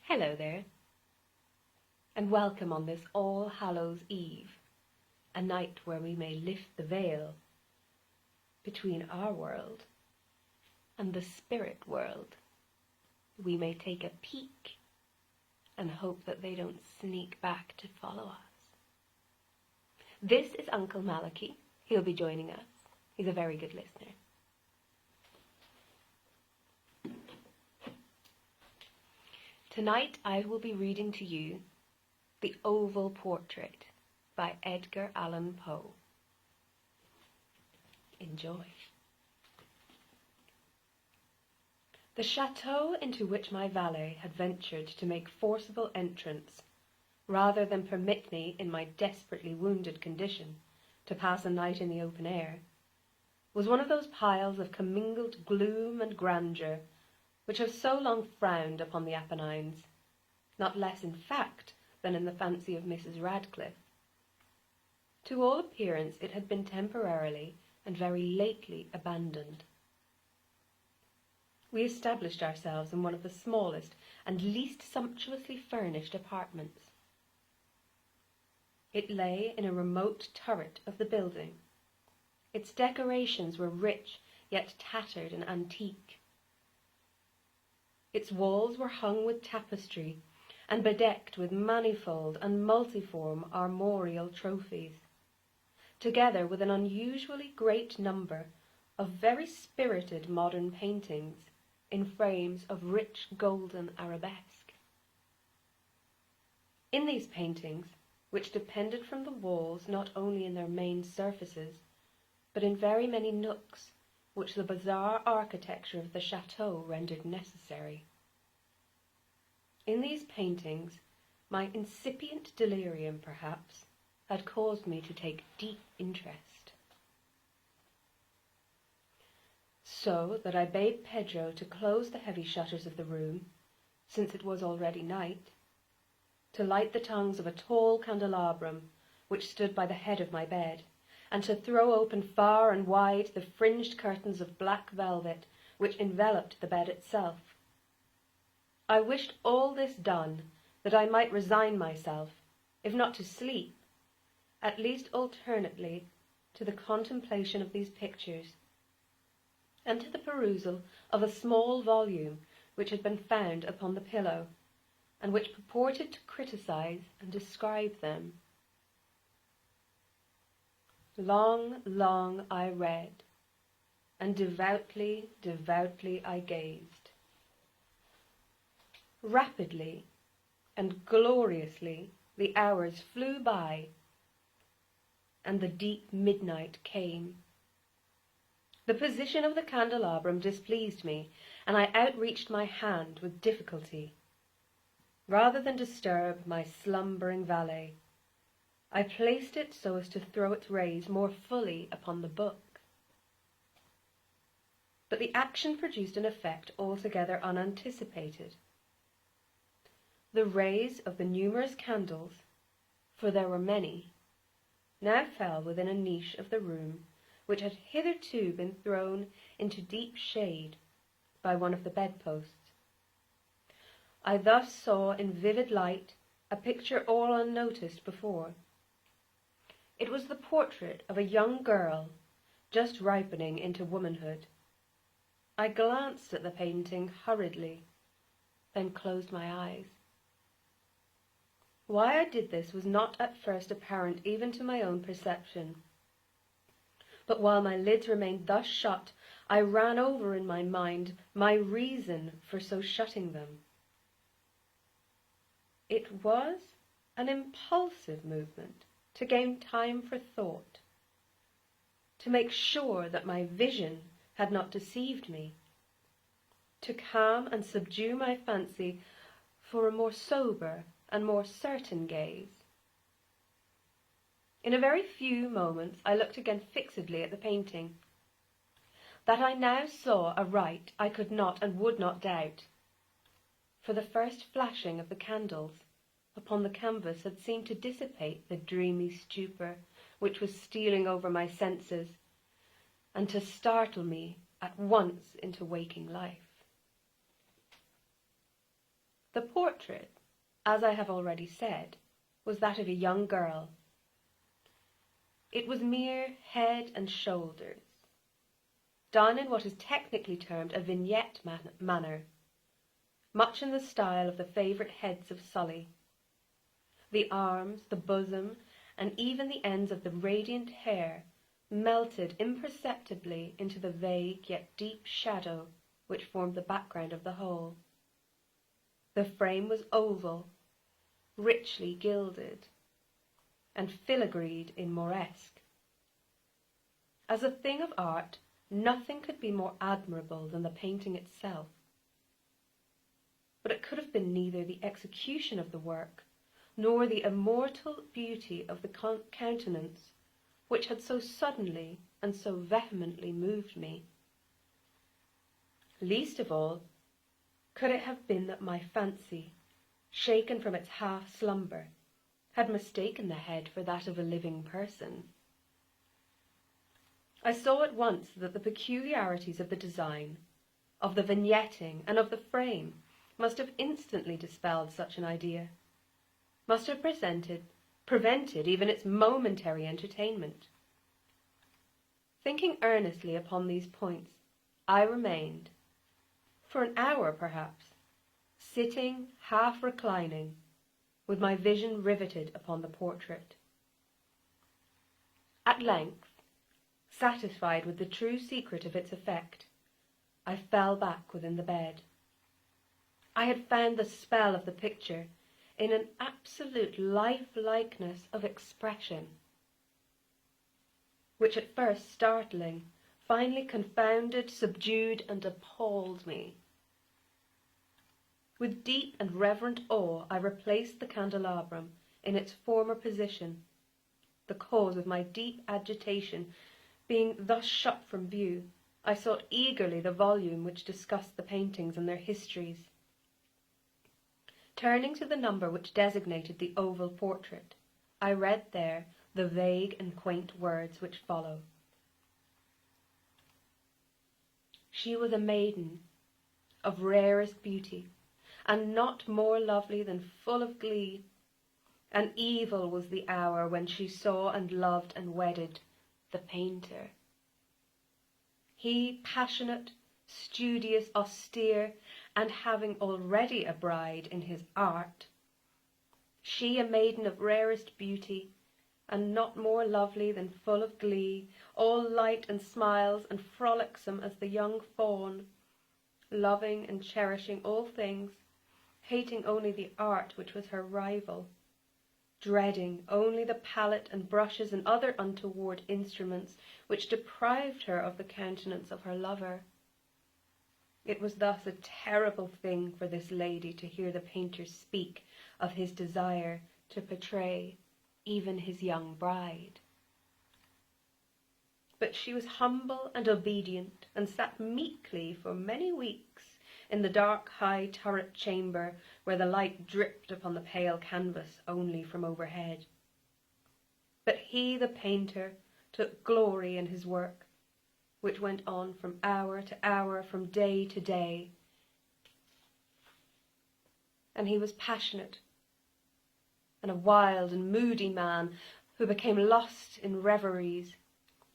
Hello there, and welcome on this All Hallows Eve, a night where we may lift the veil between our world and the spirit world. We may take a peek and hope that they don't sneak back to follow us. This is Uncle Malachi. He'll be joining us. He's a very good listener. Tonight I will be reading to you The Oval Portrait by Edgar Allan Poe. Enjoy. The chateau into which my valet had ventured to make forcible entrance, rather than permit me, in my desperately wounded condition, to pass a night in the open air, was one of those piles of commingled gloom and grandeur which have so long frowned upon the Apennines, not less in fact than in the fancy of Mrs. Radcliffe. To all appearance it had been temporarily and very lately abandoned. We established ourselves in one of the smallest and least sumptuously furnished apartments. It lay in a remote turret of the building. Its decorations were rich, yet tattered and antique. Its walls were hung with tapestry and bedecked with manifold and multiform armorial trophies, together with an unusually great number of very spirited modern paintings in frames of rich golden arabesque. In these paintings, which depended from the walls not only in their main surfaces, but in very many nooks which the bizarre architecture of the chateau rendered necessary. In these paintings, my incipient delirium, perhaps, had caused me to take deep interest. So that I bade Pedro to close the heavy shutters of the room, since it was already night, to light the tongues of a tall candelabrum which stood by the head of my bed, and to throw open far and wide the fringed curtains of black velvet which enveloped the bed itself. I wished all this done, that I might resign myself, if not to sleep, at least alternately to the contemplation of these pictures, and to the perusal of a small volume which had been found upon the pillow, and which purported to criticize and describe them. Long I read, and devoutly I gazed. Rapidly and gloriously the hours flew by, and the deep midnight came. The position of the candelabrum displeased me, and I outreached my hand with difficulty. Rather than disturb my slumbering valet, I placed it so as to throw its rays more fully upon the book. But the action produced an effect altogether unanticipated. The rays of the numerous candles, for there were many, now fell within a niche of the room which had hitherto been thrown into deep shade by one of the bedposts. I thus saw in vivid light a picture all unnoticed before. It was the portrait of a young girl just ripening into womanhood. I glanced at the painting hurriedly, then closed my eyes. Why I did this was not at first apparent even to my own perception. But while my lids remained thus shut, I ran over in my mind my reason for so shutting them. It was an impulsive movement to gain time for thought, to make sure that my vision had not deceived me, to calm and subdue my fancy for a more sober and more certain gaze. In a very few moments I looked again fixedly at the painting. That I now saw aright I could not and would not doubt, for the first flashing of the candles upon the canvas had seemed to dissipate the dreamy stupor which was stealing over my senses, and to startle me at once into waking life. The portrait, as I have already said, was that of a young girl. It was mere head and shoulders, done in what is technically termed a vignette manner, much in the style of the favourite heads of Sully. The arms, the bosom, and even the ends of the radiant hair melted imperceptibly into the vague yet deep shadow which formed the background of the whole. The frame was oval, richly gilded, and filigreed in Moresque. As a thing of art, nothing could be more admirable than the painting itself. But it could have been neither the execution of the work, nor the immortal beauty of the countenance, which had so suddenly and so vehemently moved me. Least of all could it have been that my fancy, shaken from its half-slumber, had mistaken the head for that of a living person. I saw at once that the peculiarities of the design, of the vignetting, and of the frame must have instantly dispelled such an idea, must have prevented even its momentary entertainment. Thinking earnestly upon these points, I remained, for an hour perhaps, sitting half reclining, with my vision riveted upon the portrait. At length, satisfied with the true secret of its effect, I fell back within the bed. I had found the spell of the picture in an absolute life-likeness of expression, which at first startling, finally confounded, subdued, and appalled me. With deep and reverent awe I replaced the candelabrum in its former position, the cause of my deep agitation being thus shut from view. I sought eagerly the volume which discussed the paintings and their histories. Turning to the number which designated the oval portrait, I read there the vague and quaint words which follow. She was a maiden of rarest beauty, and not more lovely than full of glee. And evil was the hour when she saw and loved and wedded the painter. He passionate, studious, austere, and having already a bride in his art. She a maiden of rarest beauty, and not more lovely than full of glee, all light and smiles, and frolicsome as the young fawn, loving and cherishing all things, hating only the art which was her rival, dreading only the palette and brushes and other untoward instruments which deprived her of the countenance of her lover. It was thus a terrible thing for this lady to hear the painter speak of his desire to portray even his young bride. But she was humble and obedient, and sat meekly for many weeks in the dark high turret chamber where the light dripped upon the pale canvas only from overhead. But he, the painter, took glory in his work, which went on from hour to hour, from day to day. And he was passionate, and a wild and moody man who became lost in reveries,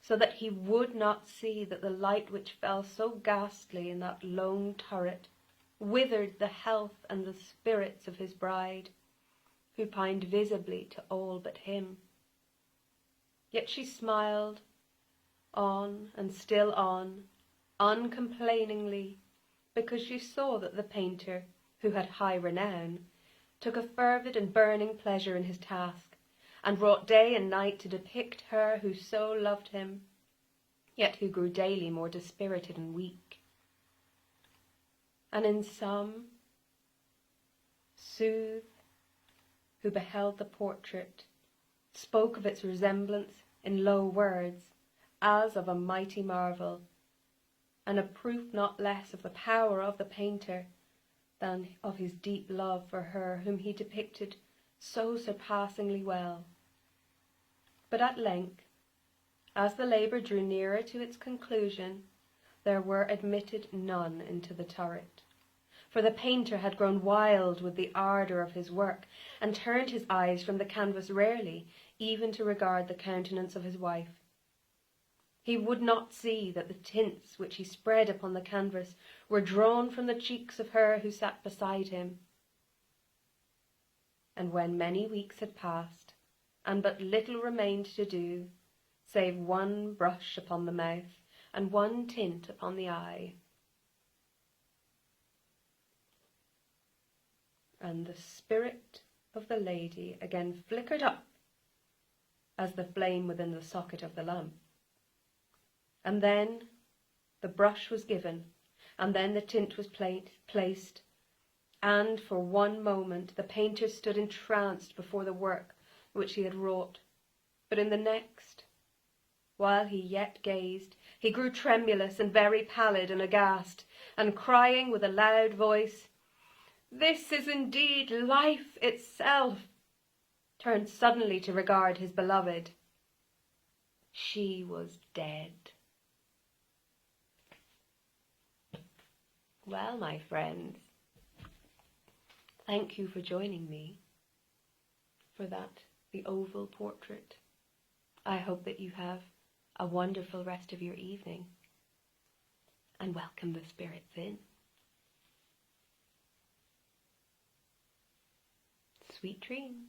so that he would not see that the light which fell so ghastly in that lone turret withered the health and the spirits of his bride, who pined visibly to all but him. Yet she smiled on and still on, uncomplainingly, because she saw that the painter, who had high renown, took a fervid and burning pleasure in his task, and wrought day and night to depict her who so loved him, yet who grew daily more dispirited and weak. And in some, Sooth, who beheld the portrait, spoke of its resemblance in low words, as of a mighty marvel, and a proof not less of the power of the painter than of his deep love for her whom he depicted so surpassingly well. But at length, as the labour drew nearer to its conclusion, there were admitted none into the turret, for the painter had grown wild with the ardour of his work, and turned his eyes from the canvas rarely, even to regard the countenance of his wife. He would not see that the tints which he spread upon the canvas were drawn from the cheeks of her who sat beside him. And when many weeks had passed, and but little remained to do, save one brush upon the mouth and one tint upon the eye, and the spirit of the lady again flickered up as the flame within the socket of the lamp. And then the brush was given, and then the tint was placed, and for one moment the painter stood entranced before the work which he had wrought. But in the next, while he yet gazed, he grew tremulous and very pallid and aghast, and crying with a loud voice, "This is indeed life itself," turned suddenly to regard his beloved. She was dead. Well, my friends, thank you for joining me for the oval portrait. I hope that you have a wonderful rest of your evening, and welcome the spirits in. Sweet dreams.